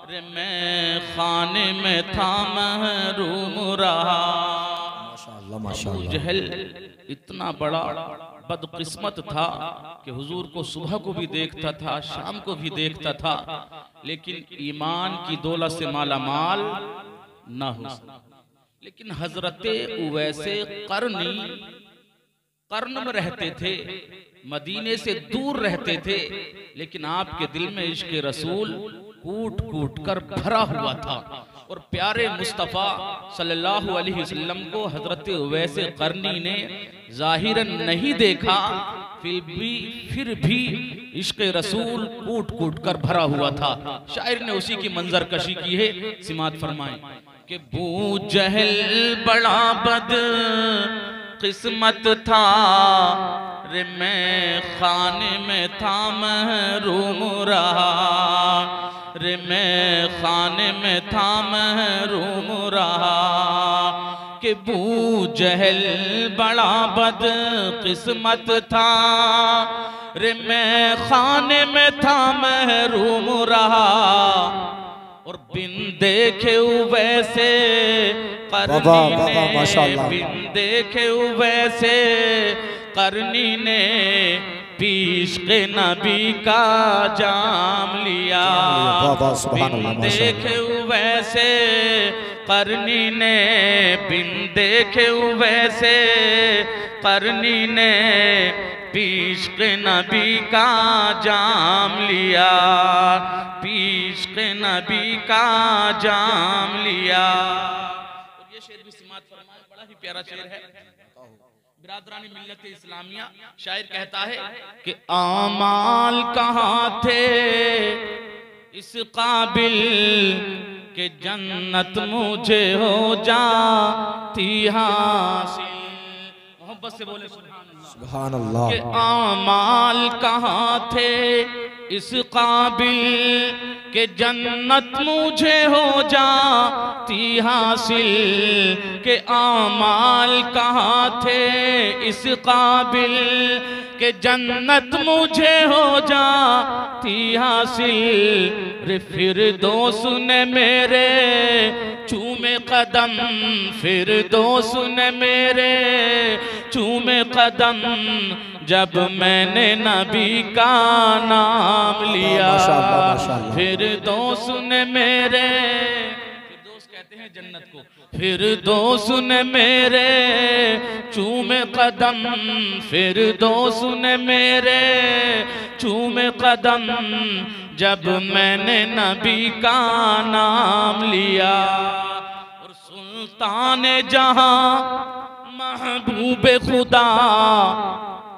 रे मैं खाने में था महरूम रहा। अबू जहल इतना बड़ा बदकिस्मत था कि हुजूर को सुबह को भी देखता था, शाम को भी देखता था, लेकिन ईमान की दौलत से मालामाल ना हो। लेकिन हजरते उवैसे कर्न में रहते थे, मदीने से दूर रहते थे, लेकिन आपके दिल में इश्क रसूल कूट कूट कर भरा हुआ था। और प्यारे मुस्तफ़ा सल्लल्लाहु अलैहि वसल्लम को हजरत उवैसे कर्नी ने जाहिरन नहीं देखा, फिर भी इश्क रसूल कूट कूट कर भरा हुआ था। शायर ने उसी की मंजर कशी की है, सिमात फरमाए कि बू जहल बड़ा बद किस्मत था, रे मैं खाने में था महरूम रहा, रे मैं खाने में था महरूम रहा। कि बू जहल बड़ा बद किस्मत था, रे मैं खाने में था महरूम रहा। और बिन देखे वैसे करनी ने, बिन देखे वैसे करनी ने इश्क़ नबी का जाम लिया। बिन देखे वैसे करनी ने, बिन देखे वैसे करनी ने इश्क़ नबी का जाम लिया, इश्क़ नबी का जाम लिया। और ये शेर भी सिमात फरमाए, बड़ा ही प्यारा शेर है। बिरादरानी मिल्लत इस्लामिया, शायर कहता है कि आमाल कहाँ थे इस काबिल के जन्नत मुझे हो जाती हासिल। मोहब्बत से बोले सुभान अल्लाह। के आमाल कहाँ थे इस काबिल के जन्नत मुझे हो जाती हासिल। के आमाल कहाँ थे इस काबिल के जन्नत मुझे हो जाती हासिल। रे फिर दोस्त ने मेरे चूमे कदम, फिर दोस्त ने मेरे चूमे कदम, जब मैंने नबी का नाम लिया। फिर दोस्त ने मेरे, दोस्त कहते हैं जन्नत को, फिर दोस्त ने मेरे चूमे कदम, फिर दोस्त ने मेरे चूमे कदम, जब मैंने नबी का नाम लिया। और सुल्तान जहां महबूब खुदा,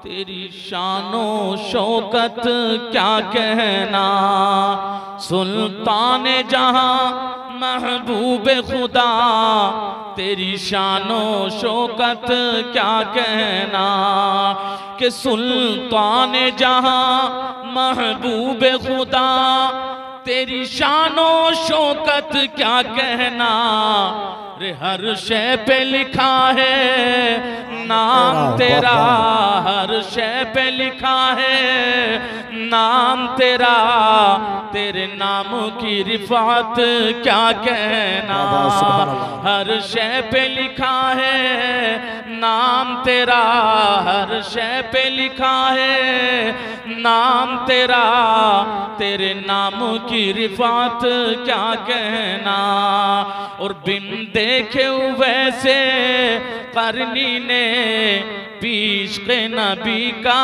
तेरी शानो शौकत क्या कहना। सुल्तान जहां महबूब खुदा, तेरी शानो शौकत क्या कहना। कि सुल्तान जहां महबूब खुदा, तेरी शानो शौकत क्या कहना। रे हर शय पे लिखा है नाम तेरा, हर शय पे लिखा है नाम तेरा, तेरे नाम की रिफात क्या कहना। हर शय पे लिखा है नाम तेरा, हर शय पे लिखा है नाम तेरा, तेरे नाम की रिफात क्या कहना। और बिन देखे वैसे करनी ने इश्क़ नबी का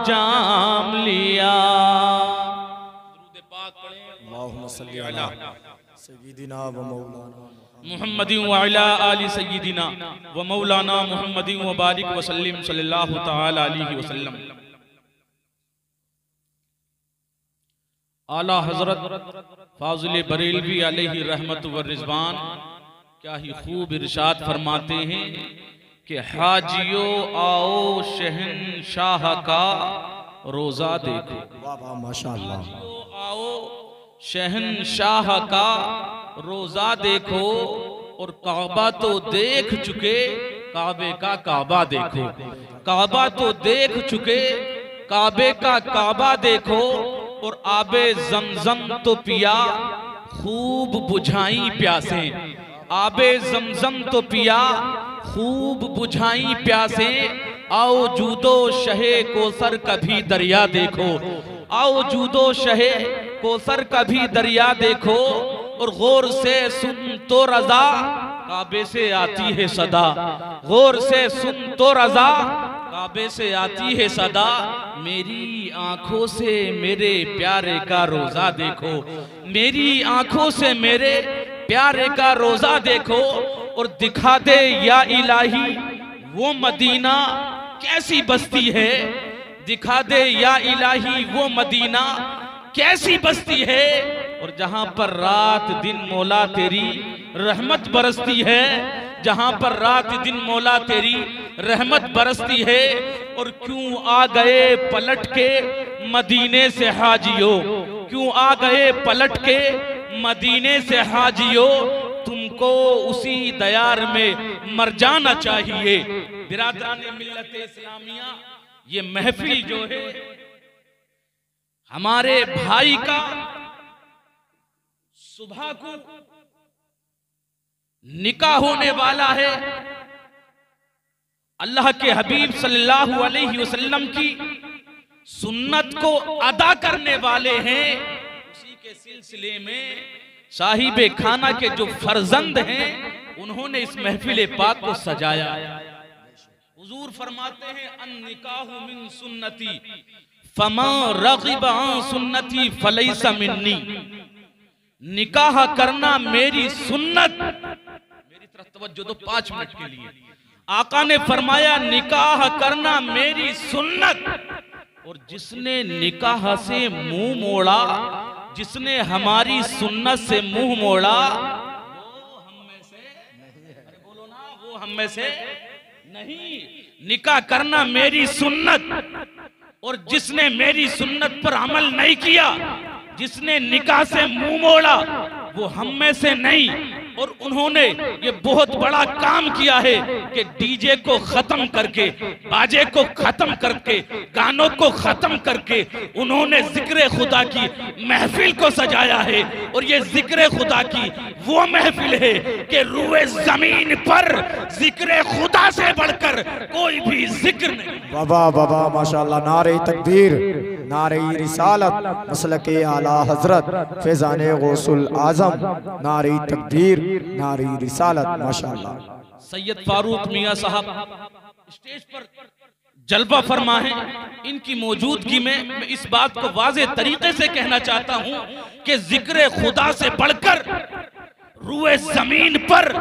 जाम लिया। दुरूद पाक पढ़ें, अल्लाहुम्मा सल्ली अला सय्यिदिना व मौलाना मुहम्मदिन व अला आलि सय्यिदिना व मौलाना मुहम्मदिन व बारिक व सल्लिम सल्लल्लाहु तआला अलैहि वसल्लम। आला हजरत फाज़िल बरेलवी अलैहि रहमत व रिज़वान क्या ही खूब इरशाद फरमाते हैं कि हाजियो आओ शहंशाह का रोजा देखो। माशाअल्लाह। आओ शहंशाह का रोजा देखो। और काबा तो देख चुके, काबे का काबा देखो। काबा तो देख चुके, काबे का काबा देखो। और आबे जमजम तो पिया, खूब बुझाई प्यासें, आबे जमजम तो पिया खूब बुझाई प्यासें। आओ जूदो शहे कोसर कभी दरिया देखो, आओ जूदो शहे कोसर कभी दरिया देखो। और गौर से सुन तो रजा काबे से आती है सदा, गौर से सुन तो रजा काबे से आती है सदा। मेरी आंखों से मेरे प्यारे का रोजा देखो, मेरी आंखों से मेरे प्यारे का रोजा देखो। और दिखा दे या इलाही वो मदीना कैसी बस्ती है, दिखा दे या इलाही वो मदीना कैसी बस्ती है। और जहां पर रात दिन मौला तेरी रहमत बरसती है, जहां पर रात दिन मौला तेरी रहमत बरसती है। और क्यों आ गए पलट के मदीने से हाजियो, क्यों आ गए पलट के मदीने से हाजियो। तुमको उसी दयार में मर जाना चाहिए। बिरादराने मिल्लत इस्लामिया, ये महफिल जो है हमारे भाई का सुबह को निकाह होने वाला है। अल्लाह के हबीब सल्लल्लाहु अलैहि वसल्लम की सुन्नत को अदा करने वाले हैं। उसी के सिलसिले में साहिबे खाना के जो फर्जंद हैं उन्होंने इस महफिल पाक को सजाया। हुजूर फरमाते हैं अन निकाहु मिन सुन्नती फमा रग़िब अन सुन्नती फलैसा मिन्नी। निकाह करना मेरी सुन्नत, मेरी तरफ तवज्जो दो 5 मिनट के लिए। आका ने फरमाया निकाह करना मेरी सुन्नत। और जिसने निकाह से मुंह मोड़ा, जिसने हमारी सुन्नत से मुंह मोड़ा, वो हम में से नहीं। अरे बोलो ना, वो हम में से नहीं। निकाह करना मेरी सुन्नत। और जिसने मेरी सुन्नत पर अमल नहीं किया, जिसने निकाह से मुंह मोड़ा, वो हम में से नहीं। और उन्होंने ये बहुत बड़ा काम किया है कि डीजे को खत्म करके, बाजे को खत्म करके, गानों को खत्म करके उन्होंने जिक्र खुदा की महफिल को सजाया है। और ये जिक्र खुदा की वो महफिल है कि रूए जमीन पर जिक्र खुदा से बढ़कर कोई भी जिक्र नहीं। बाबा बाबा माशाअल्लाह, नारे तकबीर, नारे रिसालत, मसलके आला हजरत फैजाने गौसुल आजम, नारे तकबीर, नारे रिसालत माशाअल्लाह। सैयद फारूक मियां साहब स्टेज पर जलवा फरमा है। इनकी मौजूदगी में मैं इस बात को वाज़े तरीके से कहना चाहता हूं कि जिक्र खुदा से बढ़कर रूए जमीन पर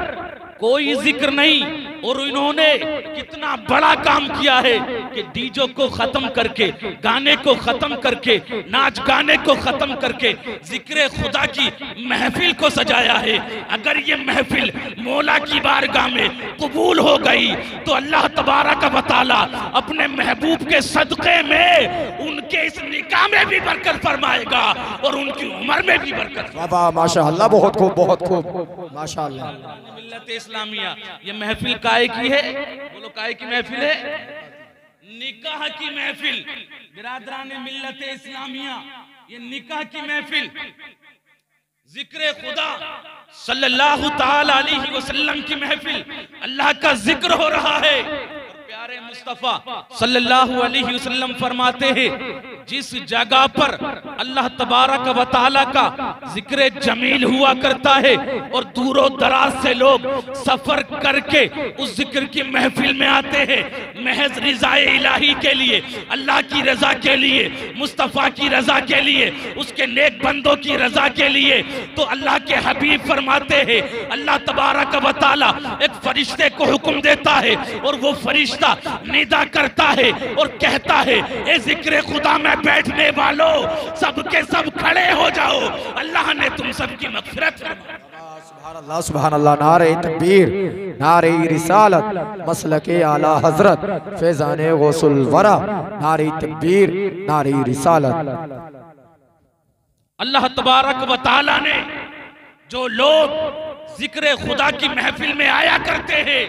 कोई जिक्र नहीं। और इन्होंने कितना बड़ा काम किया है कि डीजे को खत्म करके, गाने को खत्म करके, नाच गाने को खत्म करके जिक्र खुदा की महफिल को सजाया है। अगर ये महफिल मौला की बारगाह में कबूल हो गई तो अल्लाह तबारक व तआला अपने महबूब के सदक़े में उनके इस निकाह में भी बरकत फरमाएगा और उनकी उम्र में भी बरकत। बाबा माशाअल्लाह, बहुत खूब, बहुत खूब माशाअल्लाह। मिल्लत इस्लामिया ये महफिल काहे की है? बोलो काहे की महफिल है? निकाह की महफिल। बिरादराने मिल्लत इस्लामिया, ये निकाह की महफिल, जिक्र खुदा सल्लल्लाहु ताला अलैहि वसल्लम की महफिल, अल्लाह का जिक्र हो रहा है। प्यारे मुस्तफा सल्लल्लाहु अलैहि वसल्लम फरमाते हैं जिस जगह पर अल्लाह तबारक व तआला का जिक्र जमील हुआ करता है और दूरों दराज से लोग सफर करके उस जिक्र की महफिल में आते हैं महज रिज़ाए इलाही के लिए, अल्लाह की रजा के लिए, मुस्तफा की रजा के लिए, उसके नेक बंदों की रजा के लिए, तो अल्लाह के हबीब फरमाते हैं अल्लाह तबारक व तआला एक फरिश्ते को हुक्म देता है और वो फरिश्ता निदा करता है और कहता है ए जिक्र खुदा में बैठने वालों सबके सब खड़े हो जाओ, अल्लाह ने तुम सबकी मग़फ़िरत फरमाई। सुभान अल्लाह, सुभान अल्लाह। नारे तकबीर, नारे रिसालत, मसलके आला हजरत फैजाने गौसुल वरा, नारे तकबीर, नारे रिसालत। अल्लाह तबारक व तआला ने जो लोग जिक्र खुदा की महफिल में आया करते हैं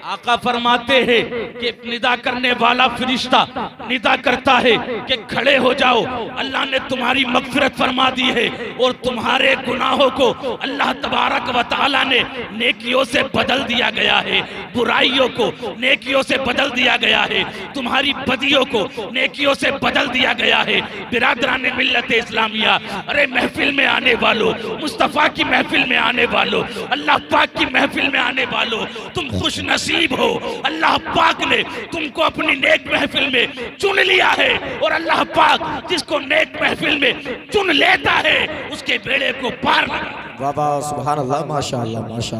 आका फरमाते हैं कि निदा करने वाला फरिश्ता निदा करता है कि खड़े हो जाओ, अल्लाह ने तुम्हारी मगफिरत फरमा दी है और तुम्हारे गुनाहों को अल्लाह तबारक व तआला ने नेकियों से बदल दिया गया है, बुराइयों को नेकियों से बदल दिया गया है, तुम्हारी बदियों को नेकियों से बदल दिया गया है। बिरादरान मिल्लत इस्लामिया, अरे महफिल में आने वालों, मुस्तफ़ा की महफिल में आने वालों, अल्लाह पाक की महफिल में आने वालों, तुम खुश नसीब हो। अल्लाह पाक ने तुमको अपनी नेक महफिल में चुन लिया है और अल्लाह पाक जिसको नेक महफिल में चुन लेता है उसके बेड़े को पार लगा। वाह वाह, सुभान अल्लाह, माशाअल्लाह माशाअल्लाह।